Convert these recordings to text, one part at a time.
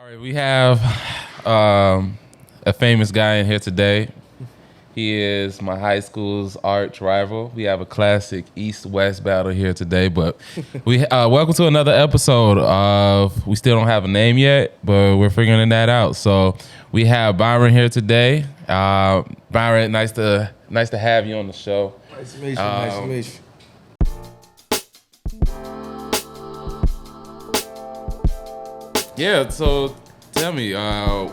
right, we have a famous guy in here today. He is my high school's arch rival. We have a classic East-West battle here today, but we welcome to another episode of. We still don't have a name yet, but we're figuring that out. So we have Byron here today. Byron, nice to have you on the show. Nice to meet you. Nice to meet you. Yeah, so tell me, I'm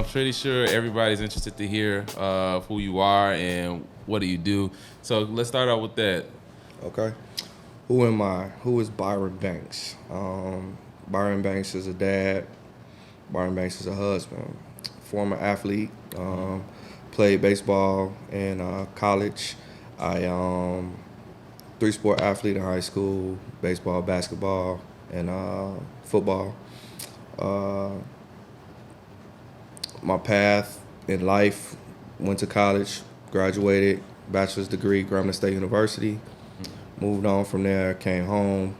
pretty sure everybody's interested to hear who you are and what do you do. So let's start out with that. Okay. Who am I? Who is Byron Banks? Byron Banks is a dad. Byron Banks is a husband. Former athlete. Played baseball in college. I 3-sport athlete in high school: baseball, basketball, and football. My path in life: went to college, graduated, bachelor's degree, Grambling State University. Moved on from there, came home,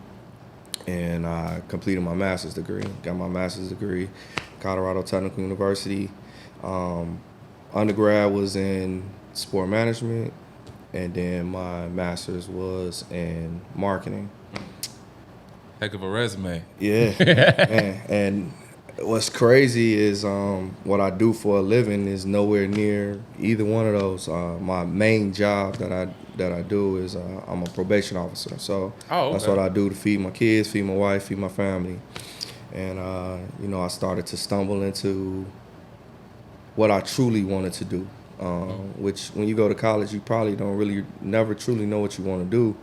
and I completed my master's degree. Got my master's degree, Colorado Technical University. Undergrad was in sport management, and then my master's was in marketing. Heck of a resume. Yeah, man. And what's crazy is what I do for a living is nowhere near either one of those. My main job that I do is I'm a probation officer. So That's what I do to feed my kids, feed my wife, feed my family. And I started to stumble into what I truly wanted to do. Which when you go to college, you probably don't really never truly know what you want to do.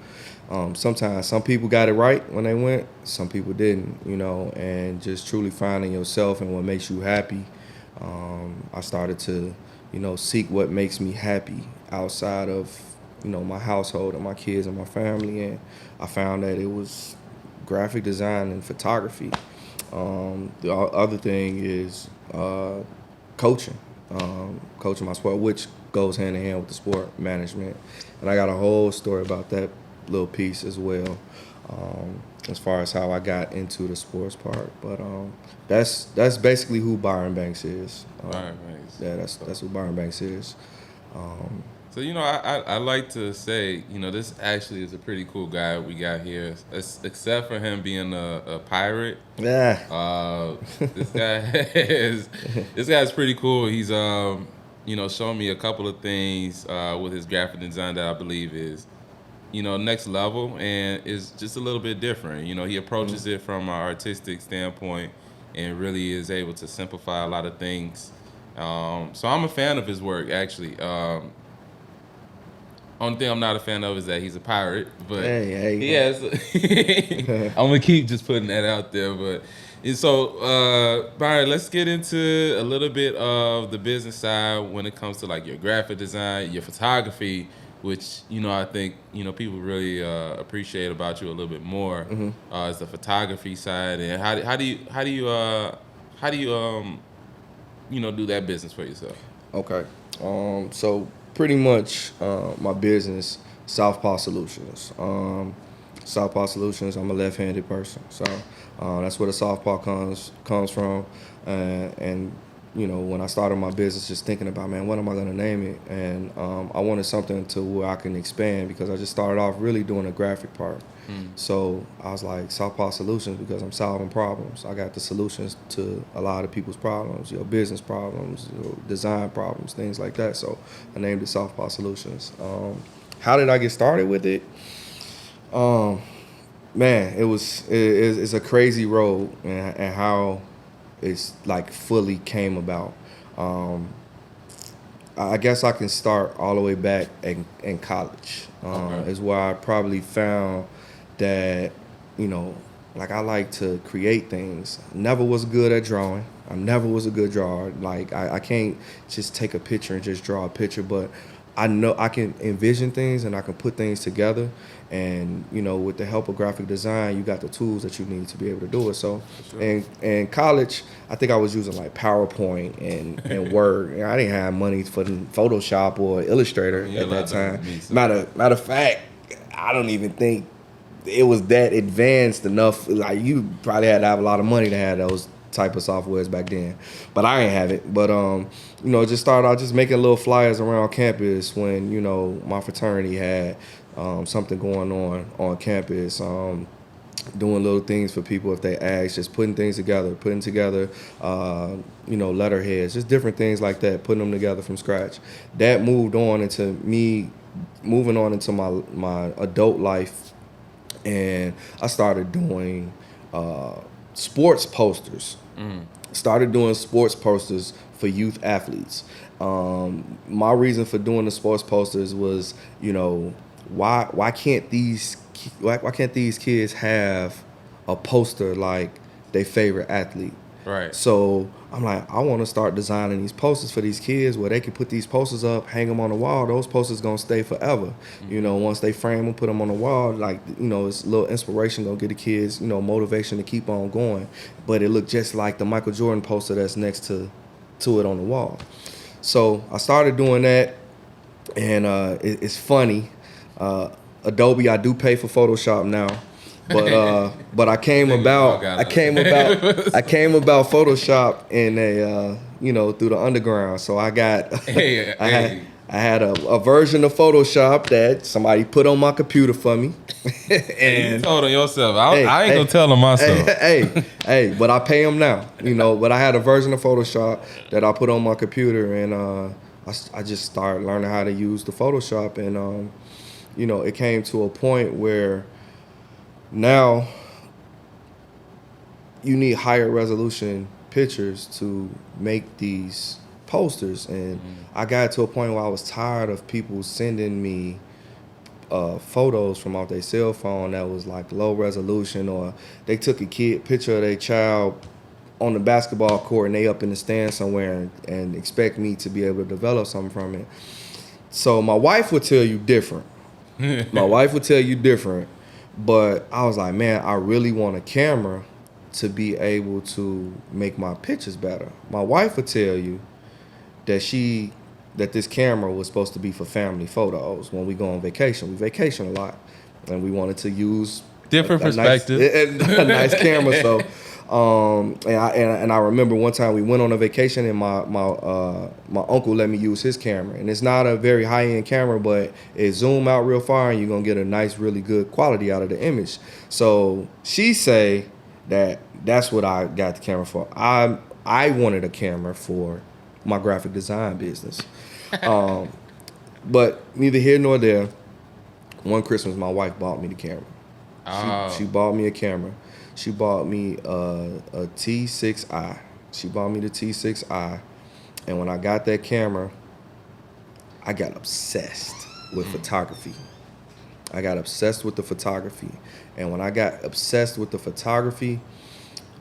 Sometimes some people got it right when they went, some people didn't, and just truly finding yourself and what makes you happy. I started to, seek what makes me happy outside of, my household and my kids and my family. And I found that it was graphic design and photography. The other thing is coaching my sport, which goes hand in hand with the sport management. And I got a whole story about that little piece as well, as far as how I got into the sports part. But that's basically who Byron Banks is. Byron Banks. Yeah, that's who Byron Banks is. So I like to say, this actually is a pretty cool guy we got here, except for him being a pirate. Yeah. This guy's pretty cool. He's shown me a couple of things with his graphic design that I believe is next level and is just a little bit different. He approaches it from an artistic standpoint and really is able to simplify a lot of things. So I'm a fan of his work, actually. Only thing I'm not a fan of is that he's a pirate, but he has. I'm gonna keep just putting that out there. But and so, Byron, let's get into a little bit of the business side when it comes to like your graphic design, your photography, which I think people really appreciate about you a little bit more. Is the photography side, and how do you do that business for yourself? Okay. So pretty much my business, SouthpawSolutions. SouthpawSolutions, I'm a left-handed person, so that's where the southpaw comes from. And when I started my business, just thinking about, man, what am I gonna name it? And I wanted something to where I can expand, because I just started off really doing the graphic part. So I was like, Southpaw Solutions, because I'm solving problems. I got the solutions to a lot of people's problems, business problems, design problems, things like that. So I named it Southpaw Solutions. How did I get started with it? Man, it's a crazy road, and how it's like fully came about. I guess I can start all the way back in college. Is where I probably found that, like I like to create things. Never was good at drawing. I never was a good drawer. Like I can't just take a picture and just draw a picture, but I know I can envision things and I can put things together. And, with the help of graphic design, you got the tools that you need to be able to do it. So in college, I think I was using like PowerPoint and Word. I didn't have money for Photoshop or Illustrator at that time. Matter of fact, I don't even think it was that advanced enough. Like, you probably had to have a lot of money to have those type of softwares back then, but I ain't have it. But you know, just started out just making little flyers around campus when, you know, my fraternity had something going on campus. Doing little things for people if they ask, just putting together, you know, letterheads, just different things like that, putting them together from scratch. That moved on into me moving on into my adult life, and I started doing sports posters. Started doing sports posters for youth athletes. My reason for doing the sports posters was, you know, why can't these kids have a poster like their favorite athlete? Right. So I'm like, I want to start designing these posters for these kids where they can put these posters up, hang them on the wall. Those posters gonna stay forever. You know, once they frame them, put them on the wall, like, you know, it's a little inspiration gonna get the kids, you know, motivation to keep on going. But it looked just like the Michael Jordan poster that's next to it on the wall. So I started doing that, and it's funny. Adobe, I do pay for Photoshop now, but I came about Photoshop in a you know, through the underground. So I got I had a version of Photoshop that somebody put on my computer for me. And you told on yourself. I ain't gonna tell on myself. Hey, but I pay them now, you know. But I had a version of Photoshop that I put on my computer, and I just started learning how to use the Photoshop, and you know, it came to a point where now you need higher resolution pictures to make these posters. And I got to a point where I was tired of people sending me photos from off their cell phone that was like low resolution, or they took a picture of their child on the basketball court and they up in the stand somewhere and expect me to be able to develop something from it. So my wife would tell you different. But I was like, man, I really want a camera to be able to make my pictures better. My wife would tell you that this camera was supposed to be for family photos when we go on vacation. We vacation a lot, and we wanted to use different perspective, a nice camera. So, and I remember one time we went on a vacation, and my uncle let me use his camera, and it's not a very high end camera, but it zoom out real far, and you're gonna get a nice, really good quality out of the image. So she say that's what I got the camera for. I wanted a camera for my graphic design business. But neither here nor there. One Christmas, my wife bought me the camera. She bought me a camera. She bought me a T6i. She bought me the T6i. And when I got that camera, I got obsessed with photography. And when I got obsessed with the photography,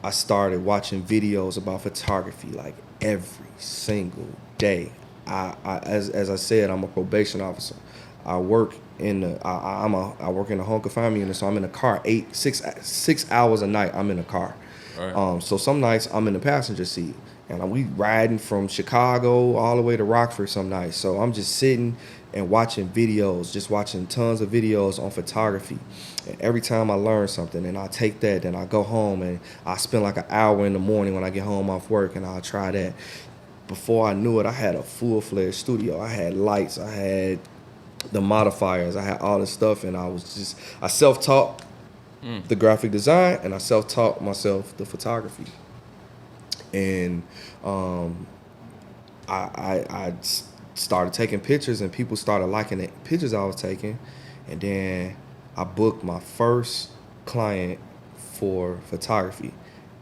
I started watching videos about photography like every single day. As I said, I'm a probation officer. I work in the I work in the home confinement unit, so I'm in the car 6 hours a night. I'm in the car. Right. So some nights I'm in the passenger seat, and we riding from Chicago all the way to Rockford some nights. So I'm just sitting and watching videos, just watching tons of videos on photography. And every time I learn something, and I take that, and I go home, and I spend like an hour in the morning when I get home off work, and I'll try that. Before I knew it, I had a full-fledged studio. I had lights, I had the modifiers, I had all this stuff, and I self-taught the graphic design, and I self-taught myself the photography. And I started taking pictures, and people started liking the pictures I was taking, and then I booked my first client for photography,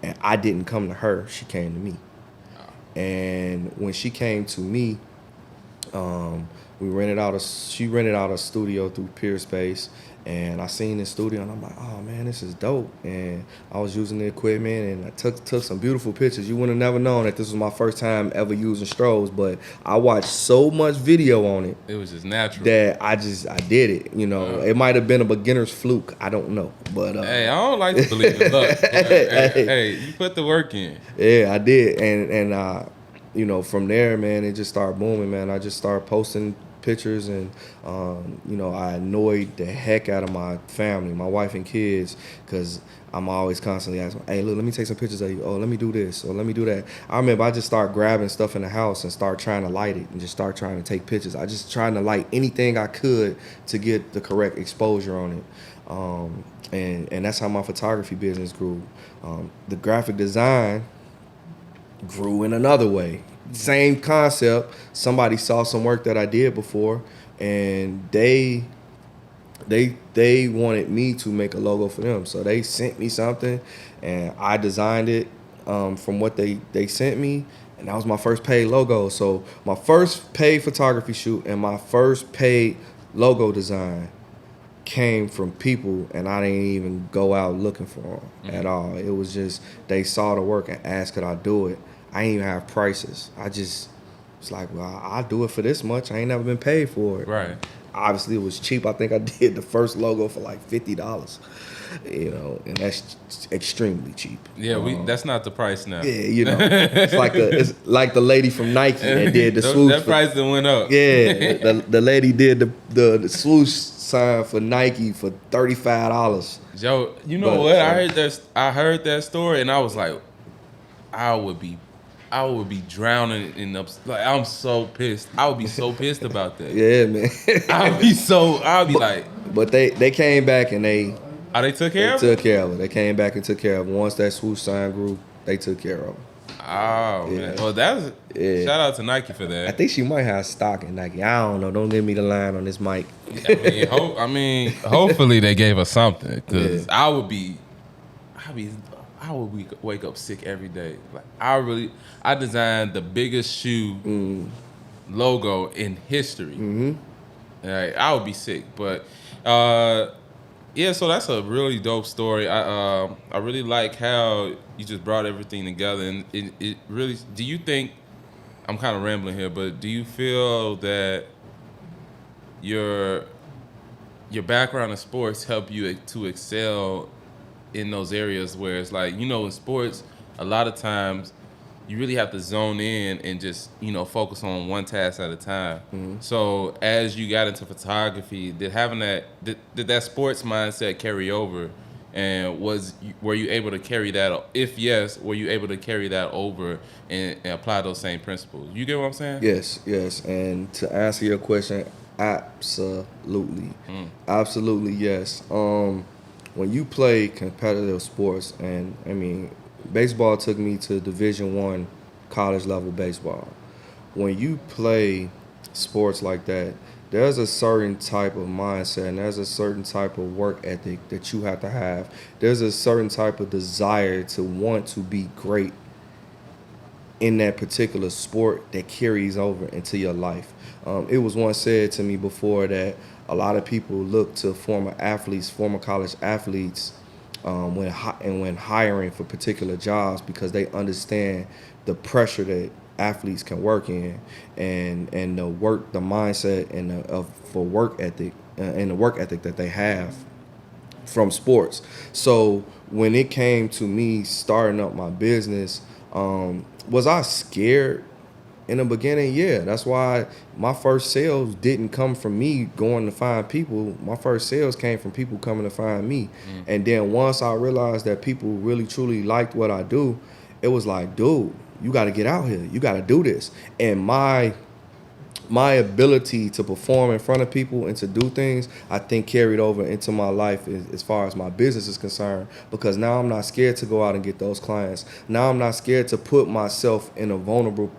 and I didn't come to her, she came to me. And when she came to me, she rented out a studio through Peerspace, and I seen this studio, and I'm like, oh man, this is dope. And I was using the equipment, and I took some beautiful pictures. You would have never known that this was my first time ever using strobes, but I watched so much video on it. It was just natural. That I did it. You know, it might have been a beginner's fluke. I don't know, but hey, I don't like to believe in luck. Hey, you put the work in. Yeah, I did, and you know, from there, man, it just started booming, man. I just started posting pictures, and I annoyed the heck out of my family, my wife and kids, because I'm always constantly asking, hey, look, let me take some pictures of you. Oh, let me do this, or let me do that. I remember I just start grabbing stuff in the house and start trying to light it and just start trying to take pictures. I just trying to light anything I could to get the correct exposure on it. And that's how my photography business grew. The graphic design grew in another way. Same concept. Somebody saw some work that I did before, and they wanted me to make a logo for them. So they sent me something, and I designed it from what they sent me, and that was my first paid logo. So my first paid photography shoot and my first paid logo design came from people, and I didn't even go out looking for them at all. It was just they saw the work and asked could I do it. I didn't even have prices. I just was like, well, I'll do it for this much. I ain't never been paid for it. Right. Obviously, it was cheap. I think I did the first logo for like $50, and that's extremely cheap. Yeah, that's not the price now. Yeah, it's like the lady from Nike that did the swoosh. That price that went up. Yeah, the lady did the swoosh sign for Nike for $35. Joe, you know what? I heard that story, and I was like, I would be drowning in like I'm so pissed. I would be so pissed about that. Yeah, man. I'd be like. But they came back and they took care of it? They took care of it. They came back and took care of it. Once that swoosh sign grew, they took care of it. Oh, yeah. Man. Well, shout out to Nike for that. I think she might have stock in Nike. I don't know. Don't give me the line on this mic. Hopefully they gave us something, because I would wake up sick every day. Like I designed the biggest shoe logo in history. Mm-hmm. Like, I would be sick, but so that's a really dope story. I really like how you just brought everything together, and it really. Do you think, I'm kind of rambling here, but do you feel that your background in sports helped you to excel in those areas where it's like, in sports, a lot of times you really have to zone in and just, focus on one task at a time. Mm-hmm. So as you got into photography, did that sports mindset carry over? And were you able to carry that? If yes, were you able to carry that over and apply those same principles? You get what I'm saying? Yes. And to answer your question, absolutely. Absolutely, yes. When you play competitive sports, and I mean, baseball took me to Division I college level baseball. When you play sports like that, there's a certain type of mindset and there's a certain type of work ethic that you have to have. There's a certain type of desire to want to be great in that particular sport that carries over into your life. It was once said to me before that a lot of people look to former college athletes, when hiring for particular jobs, because they understand the pressure that athletes can work in, and the mindset and for work ethic and the work ethic that they have from sports. So when it came to me starting up my business, was I scared in the beginning? Yeah, that's why my first sales didn't come from me going to find people. My first sales came from people coming to find me. And then once I realized that people really truly liked what I do, it was like, dude, you got to get out here. You got to do this. And my ability to perform in front of people and to do things, I think carried over into my life as far as my business is concerned, because now I'm not scared to go out and get those clients. Now I'm not scared to put myself in a vulnerable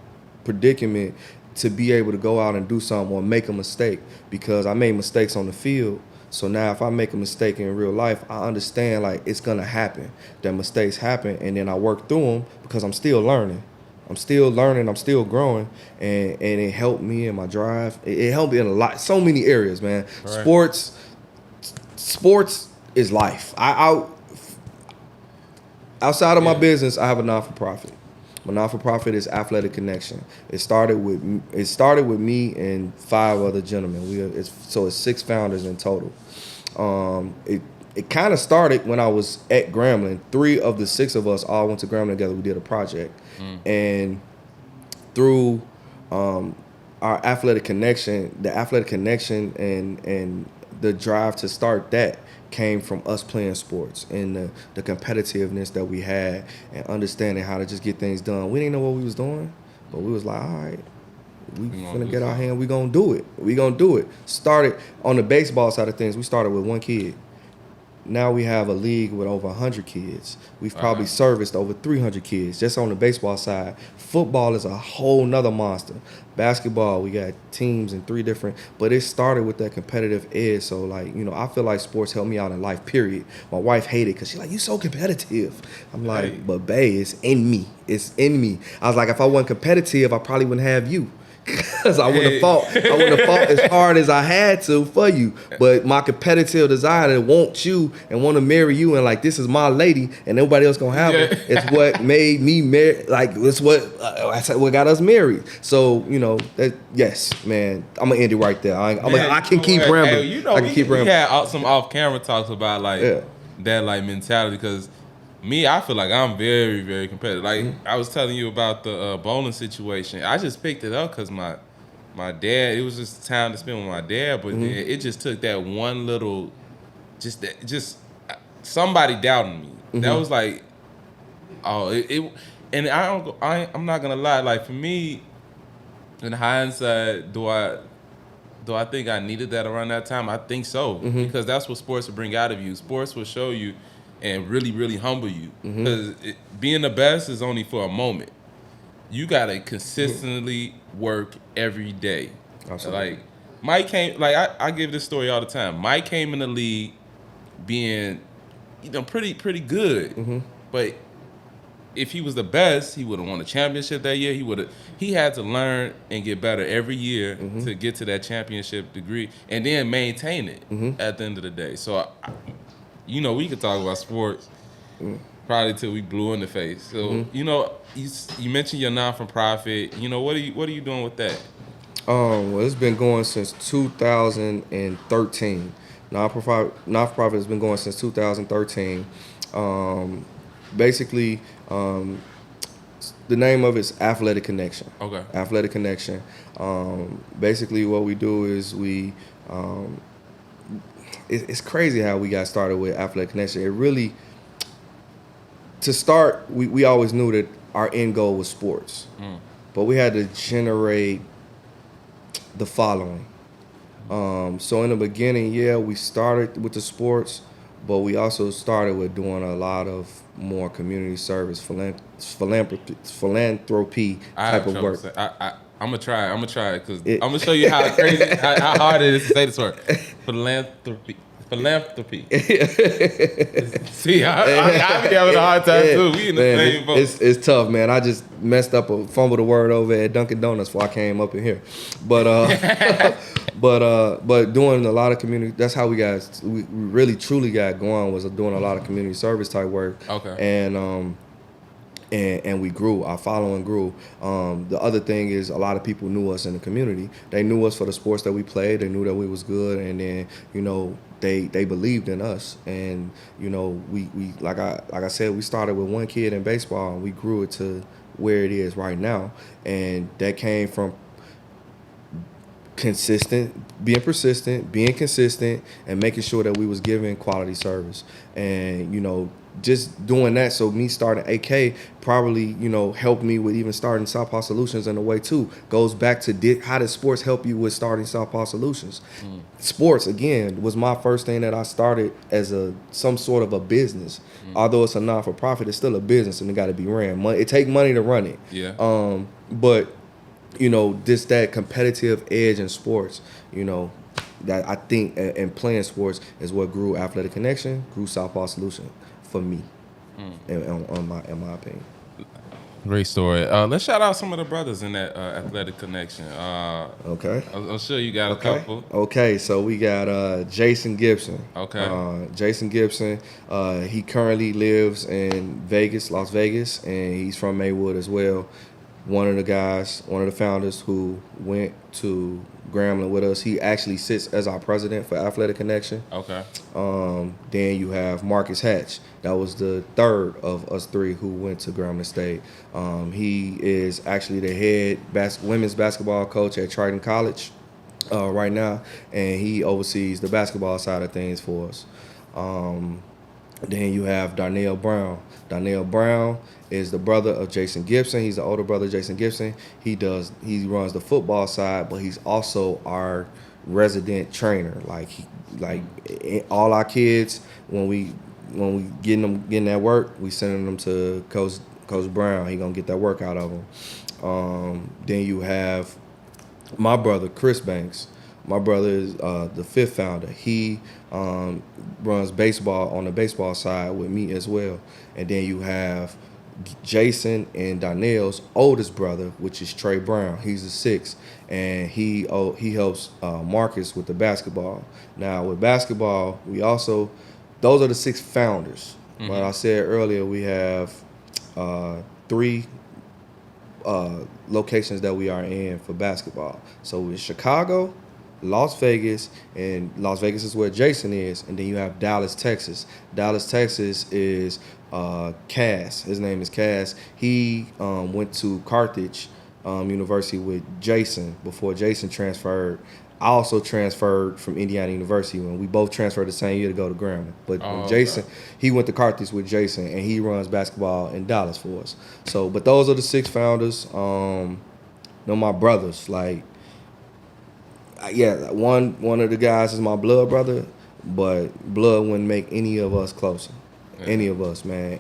predicament to be able to go out and do something or make a mistake, because I made mistakes on the field. So now if I make a mistake in real life, I understand like it's going to happen. That mistakes happen, and then I work through them because I'm still learning. I'm still growing, and it helped me in my drive. It helped me in so many areas, man. Right. Sports is life. Outside of my business, I have a non-for-profit. My non-for-profit is Athletic Connection. It started with me and 5 other gentlemen. It's 6 founders in total. It kind of started when I was at Grambling. 3 of the 6 of us all went to Grambling together. We did a project. And through our athletic connection, and the drive to start that came from us playing sports and the competitiveness that we had and understanding how to just get things done. We didn't know what we was doing, but we was like, all right, we finna get our hand, we gonna do it. Started on the baseball side of things, we started with one kid. Now we have a league with over 100 kids. We've probably serviced over 300 kids just on the baseball side. Football is a whole nother monster. Basketball, we got teams in 3 different, but it started with that competitive edge. So like, I feel like sports helped me out in life, period. My wife hated it because she's like, you so competitive. I'm like, but bae, it's in me. I was like, if I wasn't competitive, I probably wouldn't have you. Because I would have fought as hard as I had to for you. But my competitive desire to want you and want to marry you and like, this is my lady and nobody else gonna have her. It's what made me marry. Like, it's what got us married. So yes, man. I'm gonna end it right there. I can keep rambling. I can keep rambling. We had some off-camera talks about like that like mentality because. Me, I feel like I'm very, very competitive. Like I was telling you about the bowling situation. I just picked it up because my dad. It was just time to spend with my dad, but it just took that one little, just somebody doubting me. That was like, and I'm not gonna lie. Like for me, in hindsight, do I think I needed that around that time? I think so because that's what sports will bring out of you. Sports will show you. And really, really humble you. Because being the best is only for a moment. You got to consistently work every day. Absolutely. Like, Mike came, like, I give this story all the time. Mike came in the league being, pretty good. But if he was the best, he would have won a championship that year. He had to learn and get better every year to get to that championship degree and then maintain it at the end of the day. So, we could talk about sports probably till we blue in the face. So, you mentioned your non-for-profit. What are you doing with that? Well, it's been going since 2013. Non-for-profit has been going since 2013. Basically, the name of it is Athletic Connection. Okay. Athletic Connection. Basically, what we do is we. It's crazy how we got started with Athletic Connection. It really, to start, we always knew that our end goal was sports. But we had to generate the following. So in the beginning, we started with the sports, but we also started with doing a lot of more community service, philanthropy type of work. I'm gonna try it because I'm gonna show you how crazy, how hard it is to say this word. Philanthropy. See, I be having a hard time too. We in the same boat. It's tough, man. I just messed up fumbled a word over at Dunkin' Donuts before I came up in here. But but doing a lot of community. That's how we really truly got going, was doing a lot of community service type work. Okay. And we grew. Our following grew. The other thing is a lot of people knew us in the community. They knew us for the sports that we played. They knew that we was good, and then they believed in us. And we like I said, we started with one kid in baseball, and we grew it to where it is right now. And that came from being persistent, being consistent, and making sure that we was giving quality service. And just doing that, so me starting AK probably, helped me with even starting SouthpawSolutions in a way too. Goes back to how did sports help you with starting SouthpawSolutions? Sports, again, was my first thing that I started as some sort of a business. Although it's a non-for-profit, it's still a business and it got to be ran. It take money to run it. Yeah. But, just that competitive edge in sports, that I think in playing sports is what grew Athletic Connection, grew SouthpawSolutions. For me, in my opinion. Great story. Let's shout out some of the brothers in that Athletic Connection. Okay. I'm sure you got a couple. Okay, so we got Jason Gibson. Okay. Jason Gibson, he currently lives in Las Vegas, and he's from Maywood as well. one of the founders who went to Grambling with us. He actually sits as our president for Athletic Connection. Okay. Then you have Marcus Hatch. That was the third of us three who went to Grambling State. He is actually the head women's basketball coach at Triton College right now, and he oversees the basketball side of things for us. Then you have Darnell Brown. Darnell Brown is the brother of Jason Gibson. He's the older brother of Jason Gibson. He runs the football side, but he's also our resident trainer. Like all our kids, when we getting that work, we sending them to Coach Brown. He gonna get that work out of them. Then you have my brother Chris Banks. My brother is the fifth founder. He runs baseball on the baseball side with me as well. And then you have Jason and Darnell's oldest brother, which is Trey Brown. He's the sixth, and he helps Marcus with the basketball. Now with basketball, those are the six founders. Mm-hmm. Like I said earlier, we have 3 locations that we are in for basketball. So with Chicago, Las Vegas, and Las Vegas is where Jason is, and then you have Dallas, Texas. Dallas, Texas is Cass. His name is Cass. He went to Carthage University with Jason before Jason transferred. I also transferred from Indiana University when we both transferred the same year to go to Grambling. But Jason, he went to Carthage with Jason, and he runs basketball in Dallas for us. So, but those are the 6 founders. My brothers, like, yeah, one of the guys is my blood brother, but blood wouldn't make any of us closer. Yeah. Any of us, man.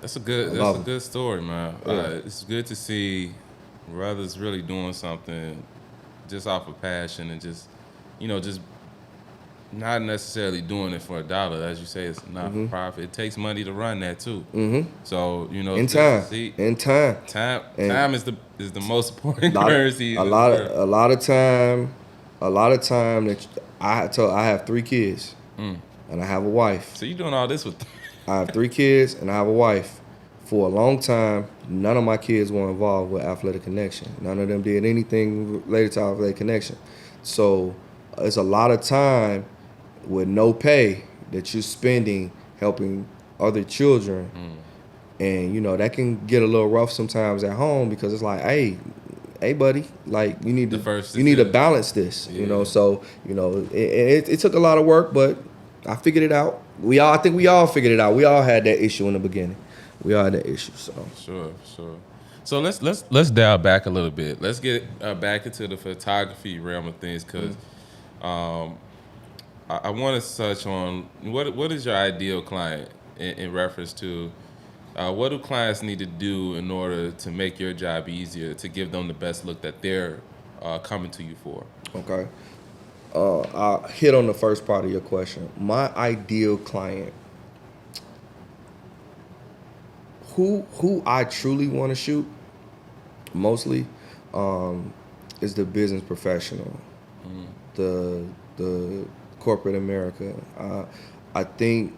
That's a good story, man. Yeah. It's good to see brothers really doing something just off of passion and just not necessarily doing it for $1. As you say, it's not for profit. It takes money to run that too. Mm-hmm. So in time. Time is the most important currency. A lot of time that I have 3 kids and I have a wife. So you're doing all this with? I have 3 kids and I have a wife. For a long time, none of my kids were involved with Athletic Connection. None of them did anything related to Athletic Connection. So it's a lot of time with no pay that you're spending helping other children. And, that can get a little rough sometimes at home because it's like, hey buddy, like you need to balance this, So, it took a lot of work, but I figured it out. I think we all figured it out. We all had that issue in the beginning. We all had that issue, so. Sure. So let's dial back a little bit. Let's get back into the photography realm of things because I want to touch on what is your ideal client in reference to what do clients need to do in order to make your job easier, to give them the best look that they're coming to you for? Okay. I'll hit on the first part of your question. My ideal client, who I truly want to shoot mostly is the business professional, the corporate America. I think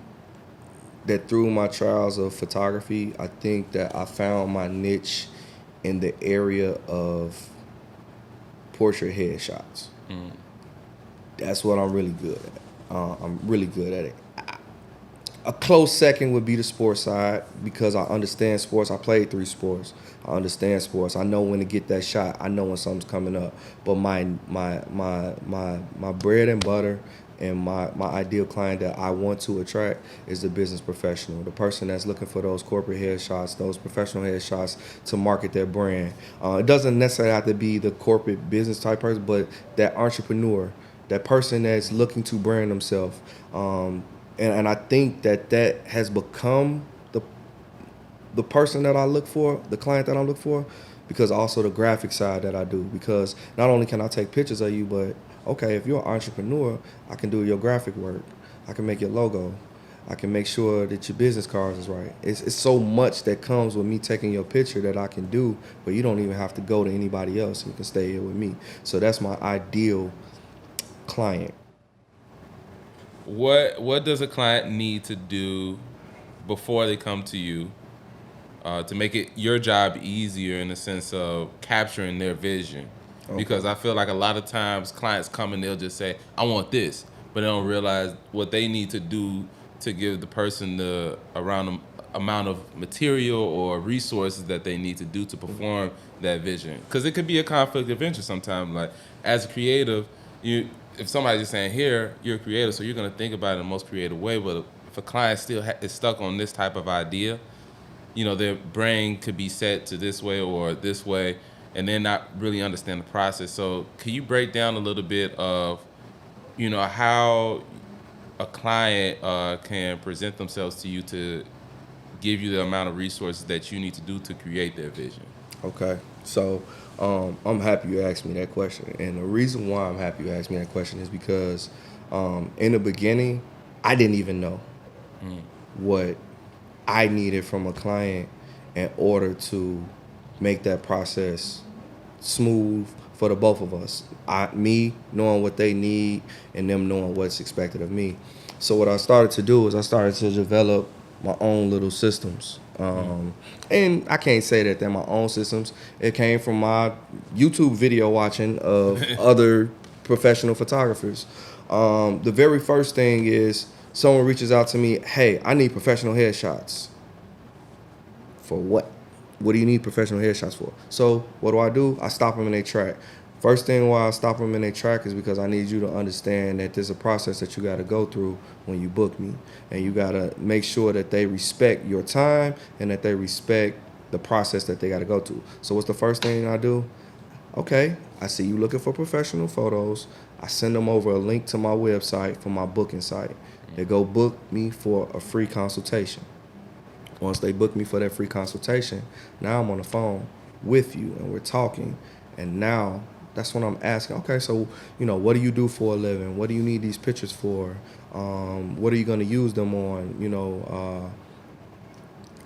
that through my trials of photography, I think that I found my niche in the area of portrait headshots. That's what I'm really good at. I'm really good at it. A close second would be the sports side because I understand sports. I played 3 sports. I understand sports. I know when to get that shot. I know when something's coming up. But my bread and butter and my ideal client that I want to attract is the business professional, the person that's looking for those corporate headshots, those professional headshots to market their brand. It doesn't necessarily have to be the corporate business type person, but that entrepreneur, that person that's looking to brand themselves. And I think that has become the person that I look for, the client that I look for, because also the graphic side that I do. Because not only can I take pictures of you, but okay, if you're an entrepreneur, I can do your graphic work. I can make your logo. I can make sure that your business cards is right. It's so much that comes with me taking your picture that I can do, but you don't even have to go to anybody else. You can stay here with me. So that's my ideal client. What does a client need to do before they come to you to make it your job easier in the sense of capturing their vision. Okay. Because I feel like a lot of times clients come and they'll just say, I want this, but they don't realize what they need to do to give the person the amount of material or resources that they need to do to perform that vision. Because it could be a conflict of interest sometimes. Like, as a creative, if somebody's just saying, here, you're a creative, so you're going to think about it in the most creative way, but if a client still is stuck on this type of idea, their brain could be set to this way or this way, and then not really understand the process. So can you break down a little bit of, how a client can present themselves to you to give you the amount of resources that you need to do to create their vision? Okay. So I'm happy you asked me that question. And the reason why I'm happy you asked me that question is because in the beginning, I didn't even know what I needed from a client in order to make that process smooth for the both of us. Me knowing what they need and them knowing what's expected of me. So what I started to do is I started to develop my own little systems. And I can't say that they're my own systems. It came from my YouTube video watching of other professional photographers. The very first thing is someone reaches out to me, hey, I need professional headshots. For what? What do you need professional headshots for? So what do? I stop them in their track. First thing why I stop them in their track is because I need you to understand that there's a process that you got to go through when you book me. And you got to make sure that they respect your time and that they respect the process that they got to go through. So what's the first thing I do? Okay, I see you looking for professional photos. I send them over a link to my website for my booking site. They go book me for a free consultation. Once they book me for that free consultation, now I'm on the phone with you and we're talking. And now that's when I'm asking, okay, so, what do you do for a living? What do you need these pictures for? What are you going to use them on?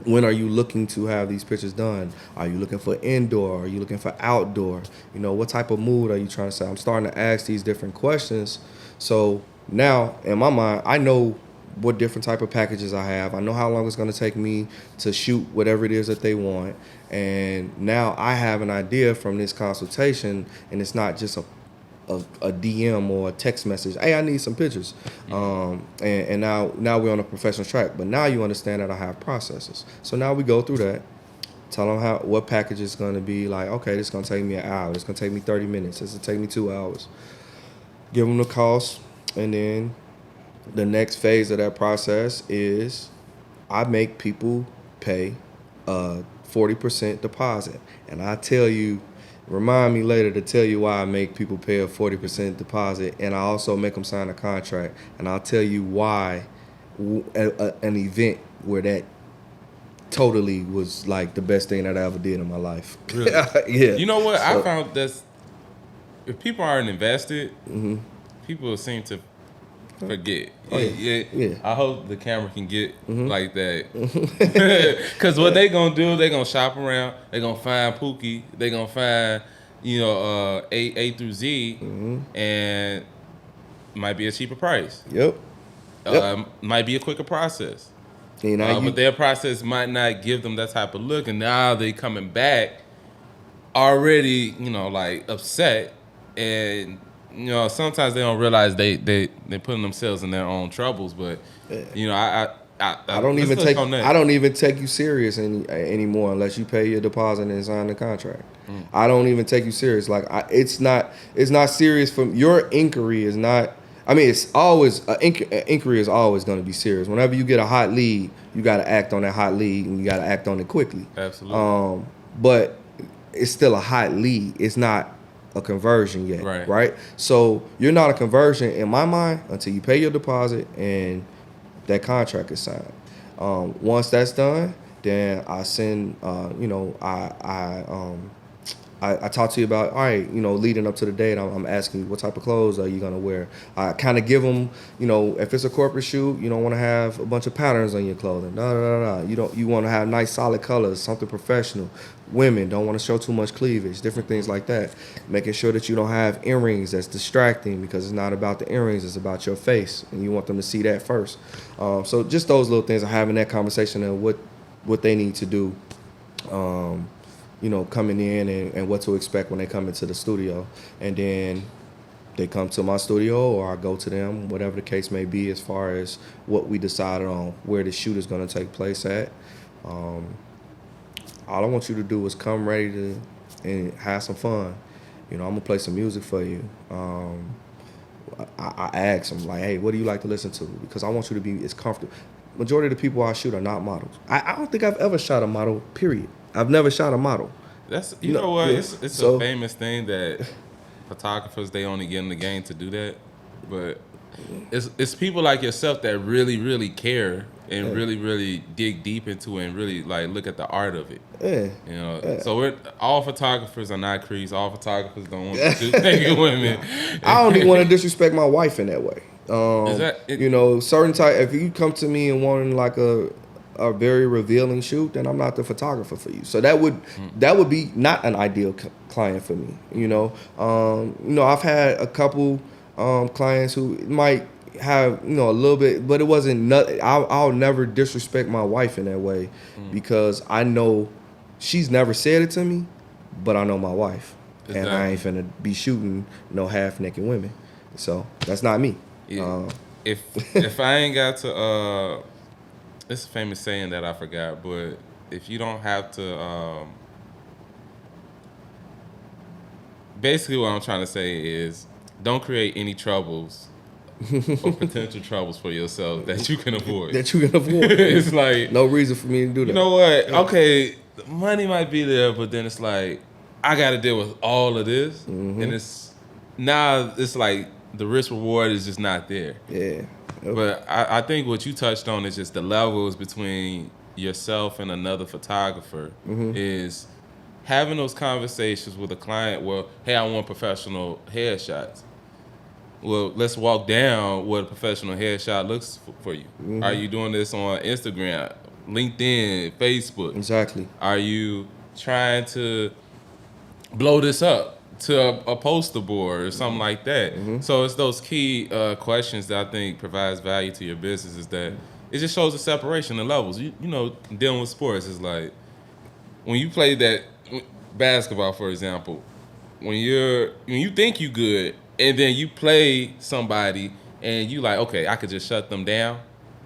When are you looking to have these pictures done? Are you looking for indoor? Are you looking for outdoor? What type of mood are you trying to say? I'm starting to ask these different questions. So now, in my mind, I know what different type of packages I have. I know how long it's going to take me to shoot whatever it is that they want. And now I have an idea from this consultation, and it's not just a DM or a text message. Hey, I need some pictures. And now we're on a professional track. But now you understand that I have processes. So now we go through that. Tell them what package is going to be like. Okay, this is going to take me an hour. It's going to take me 30 minutes. This will take me 2 hours. Give them the cost, and then the next phase of that process is I make people pay a 40% deposit. And I tell you, remind me later to tell you why I make people pay a 40% deposit. And I also make them sign a contract. And I'll tell you why an event where that totally was like the best thing that I ever did in my life. Really? Yeah. You know what? So, I found that if people aren't invested, people seem to forget. Oh, yeah. I hope the camera can get like that. Because what they gonna do, they gonna shop around. They gonna find Pookie. They gonna find, A through Z, and might be a cheaper price. Yep. Might be a quicker process. But their process might not give them that type of look, and now they coming back already, like upset, and sometimes they don't realize they putting themselves in their own troubles. But I don't even take you serious anymore unless you pay your deposit and sign the contract. I don't even take you serious. Like it's not serious. From your inquiry is not. I mean, it's always inquiry is always going to be serious. Whenever you get a hot lead, you got to act on that hot lead, and you got to act on it quickly. Absolutely. But it's still a hot lead. It's not a conversion yet, right? So you're not a conversion in my mind until you pay your deposit and that contract is signed. Once that's done, then I send, I talk to you about, all right, leading up to the date, I'm asking you what type of clothes are you going to wear. I kind of give them, if it's a corporate shoot, you don't want to have a bunch of patterns on your clothing. You want to have nice solid colors, something professional. Women don't want to show too much cleavage, different things like that. Making sure that you don't have earrings that's distracting, because it's not about the earrings, it's about your face, and you want them to see that first. So just those little things, having that conversation of what they need to do coming in and what to expect when they come into the studio. And then they come to my studio or I go to them, whatever the case may be, as far as what we decided on where the shoot is going to take place at. All I want you to do is come ready to and have some fun. I'm going to play some music for you. I ask them, like, hey, what do you like to listen to? Because I want you to be as comfortable. Majority of the people I shoot are not models. I don't think I've ever shot a model, period. I've never shot a model. That's you know what? Yeah. It's a famous thing that photographers, they only get in the game to do that. But it's people like yourself that really, really care and really, really dig deep into it and really like look at the art of it. Yeah. So all photographers are not creeps. All photographers don't want to shoot naked women. I don't even want to disrespect my wife in that way. Certain type. If you come to me and wanting like a very revealing shoot, then I'm not the photographer for you. So that would be not an ideal client for me. I've had a couple clients who might have a little bit, but it wasn't nothing. I'll never disrespect my wife in that way because I know she's never said it to me, but I know my wife, and I ain't finna be shooting no half naked women. So that's not me. Yeah. If I ain't got to, it's a famous saying that I forgot, but if you don't have to, basically what I'm trying to say is don't create any troubles or potential troubles for yourself that you can avoid. It's like no reason for me to do that. You know what? Okay, the money might be there, but then it's like I got to deal with all of this, and it's like the risk reward is just not there. Yeah. But I think what you touched on is just the levels between yourself and another photographer is having those conversations with a client. Well, hey, I want professional headshots. Well, let's walk down what a professional headshot looks for you. Are you doing this on Instagram, LinkedIn, Facebook? Exactly. Are you trying to blow this up to a poster board or something like that? So it's those key questions that I think provides value to your business, is that it just shows the separation of levels. You know, dealing with sports is like when you play that basketball, for example, when you think you good and then you play somebody and you like, okay, I could just shut them down,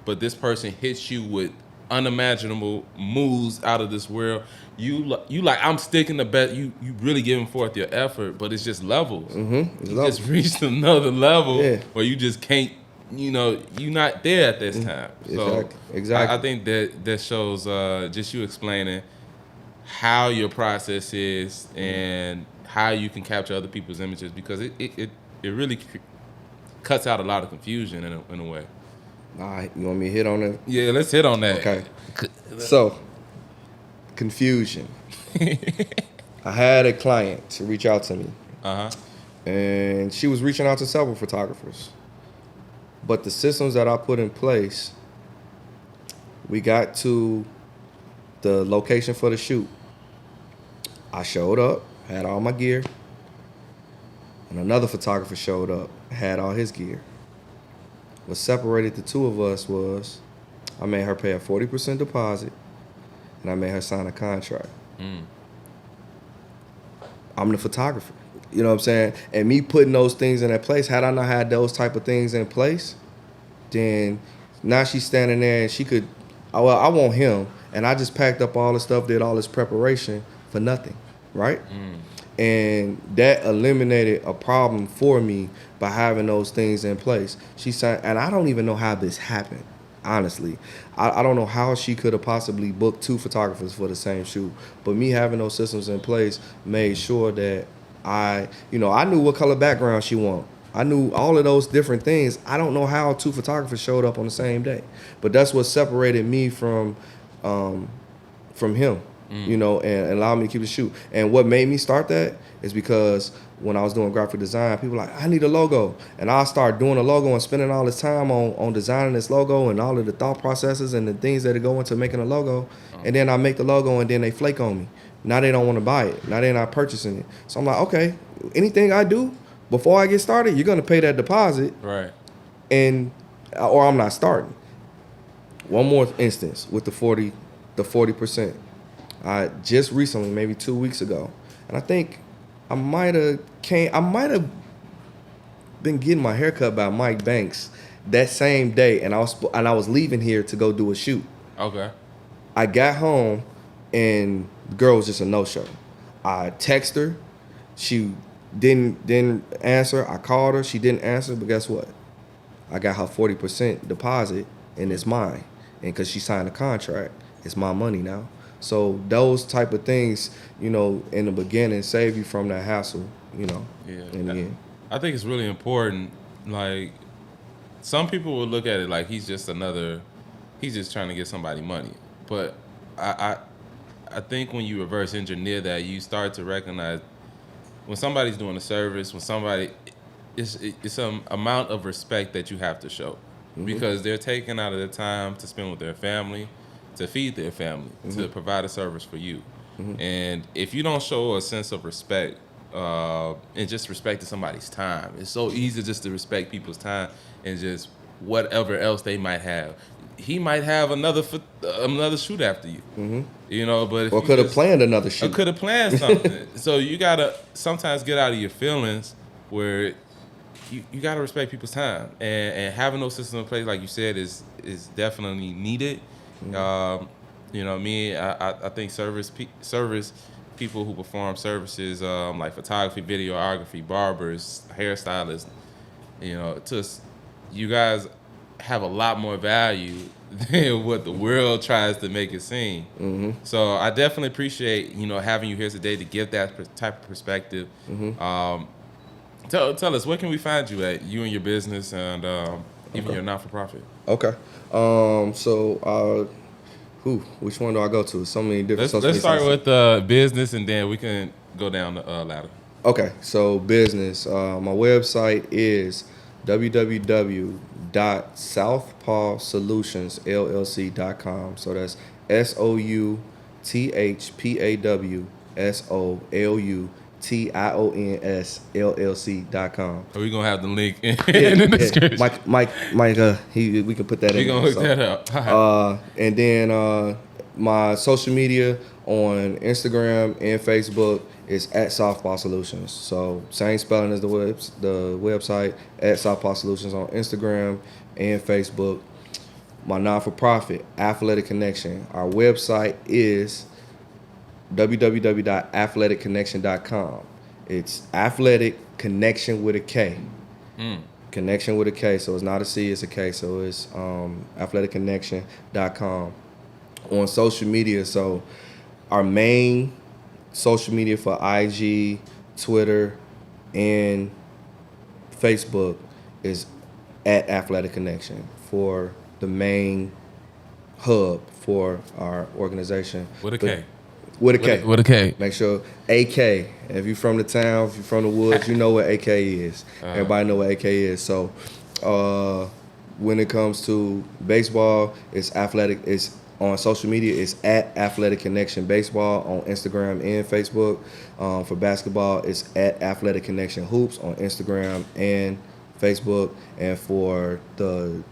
but this person hits you with unimaginable moves out of this world. You like, I'm sticking the bet. You really giving forth your effort, but it's just levels. You just reached another level where you just can't. You're not there at this time. So exactly. I think that shows just you explaining how your process is and how you can capture other people's images, because it really cuts out a lot of confusion in a way. All right, you want me to hit on that? Yeah, let's hit on that. Okay. So, confusion. I had a client to reach out to me. And she was reaching out to several photographers. But the systems that I put in place, we got to the location for the shoot. I showed up, had all my gear, and another photographer showed up, had all his gear. What separated the two of us was I made her pay a 40% deposit, and I made her sign a contract. I'm the photographer. You know what I'm saying? And me putting those things in that place, had I not had those type of things in place, then now she's standing there and she could, well, I want him. And I just packed up all the stuff, did all this preparation for nothing, right? And that eliminated a problem for me by having those things in place. She said, and I don't even know how this happened, honestly. I don't know how she could have possibly booked two photographers for the same shoot. But me having those systems in place made sure that I knew what color background she wanted. I knew all of those different things. I don't know how two photographers showed up on the same day. But that's what separated me from him. And allowed me to keep the shoot. And what made me start that is because when I was doing graphic design, people were like, I need a logo. And I started doing a logo and spending all this time on designing this logo and all of the thought processes and the things that go into making a logo. And then I make the logo and then they flake on me. Now they don't want to buy it. Now they're not purchasing it. So I'm like, okay, anything I do, before I get started, you're going to pay that deposit. Right. Or I'm not starting. One more instance with the 40%. I just recently, maybe 2 weeks ago, and I think I might have been getting my hair cut by Mike Banks that same day, and I was leaving here to go do a shoot. Okay. I got home, and the girl was just a no-show. I texted her, she didn't answer. I called her, she didn't answer. But guess what? I got her 40% deposit, and it's mine. And because she signed a contract, it's my money now. So those type of things, in the beginning, save you from that hassle. In the end. I think it's really important. Like, some people will look at it like he's just trying to get somebody money. But I think when you reverse engineer that, you start to recognize when somebody's doing a service, it's some amount of respect that you have to show, because they're taking out of their time to spend with their family, to feed their family, to provide a service for you. And if you don't show a sense of respect, and just respecting somebody's time, it's so easy just to respect people's time and just whatever else they might have. He might have another shoot after you, But or could have planned another shoot. Or could have planned something. So you gotta sometimes get out of your feelings, where you gotta respect people's time, and having those systems in place, like you said, is definitely needed. I think service people who perform services like photography, videography, barbers, hairstylists, you guys have a lot more value than what the world tries to make it seem. So I definitely appreciate having you here today to give that type of perspective. Tell us, where can we find you at, you and your business, and even your not-for-profit? Okay. Which one do I go to? So many different. Let's start with business, and then we can go down the ladder. Okay, so business. My website is www.SouthpawSolutions.com. So that's SouthpawSolutions.com. We're gonna have the link in the description. Mike, we can put that in. We're gonna hook that up. And then my social media on Instagram and Facebook is at SouthpawSolutions. So same spelling as the website, at SouthpawSolutions on Instagram and Facebook. My non-for-profit, Athletic Connection. Our website is www.athleticconnection.com. It's Athletic Connection with a K. Connection with a K. So it's not a C, it's a K. So it's athleticconnection.com. On social media, so our main social media for IG, Twitter, and Facebook is at Athletic Connection for the main hub for our organization. With a K. With a K. With a K. Make sure AK. If you're from the town, if you're from the woods, you know what AK is. Everybody know what AK is. So when it comes to baseball, it's athletic. It's on social media. It's at Athletic Connection Baseball on Instagram and Facebook. For basketball, it's at Athletic Connection Hoops on Instagram and Facebook. And for the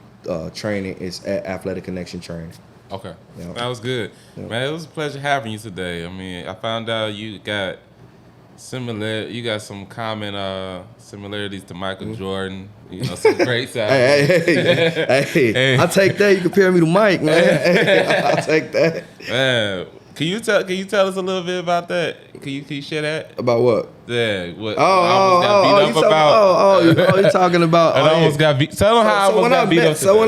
training, it's at Athletic Connection Training. Okay. Yep. That was good. Yep. Man, it was a pleasure having you today. I mean, I found out you got some common similarities to Michael Jordan. Some great side. Hey, I'll take that. You compare me to Mike, man. I'll take that. Man, can you tell us a little bit about that? Can you share that? About what? Yeah, what I almost got beat up about. You're talking about. I almost got beat. Tell them how I almost got beat up. So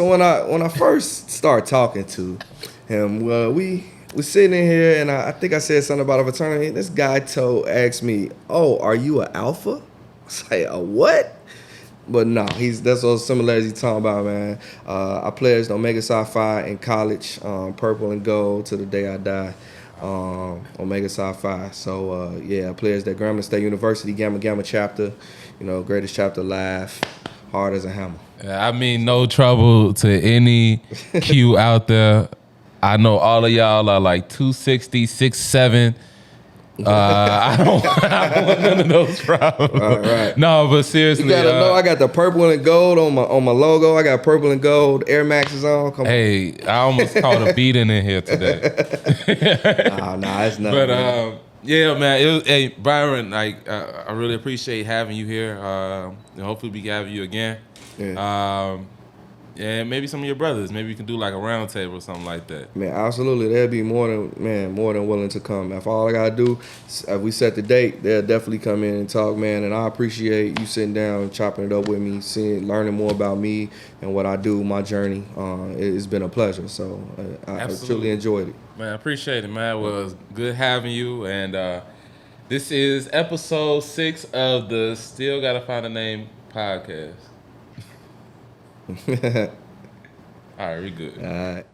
when I first started talking to him, we sitting in here, and I think I said something about a fraternity. This guy asked me, "Oh, are you an alpha?" I say, "A what?" But no, that's all similarities he's talking about, man. I pledged Omega Psi Phi in college, purple and gold to the day I die. Omega Psi Phi. So I pledged at Grambling State University, Gamma chapter. Greatest chapter alive, hard as a hammer. I mean, no trouble to any Q out there. I know all of y'all are like 260, 6'7", I don't want none of those problems. Right. No, but seriously, you gotta know I got the purple and gold on my logo. I got purple and gold Air Maxes on. Come on. Hey, I almost caught a beating in here today. Nah, it's not. But yeah, man. Hey, Byron, like I really appreciate having you here. And hopefully we can have you again. Yeah. And maybe some of your brothers. Maybe we can do like a round table or something like that. Man, absolutely. They'll be more than willing to come. If all I gotta do, if we set the date, they'll definitely come in and talk, man. And I appreciate you sitting down and chopping it up with me, learning more about me and what I do, my journey. It's been a pleasure. So I truly enjoyed it. Man, I appreciate it, man. It was good having you. And this is episode 6 of the Still Gotta Find a Name podcast. All right, we good. All right.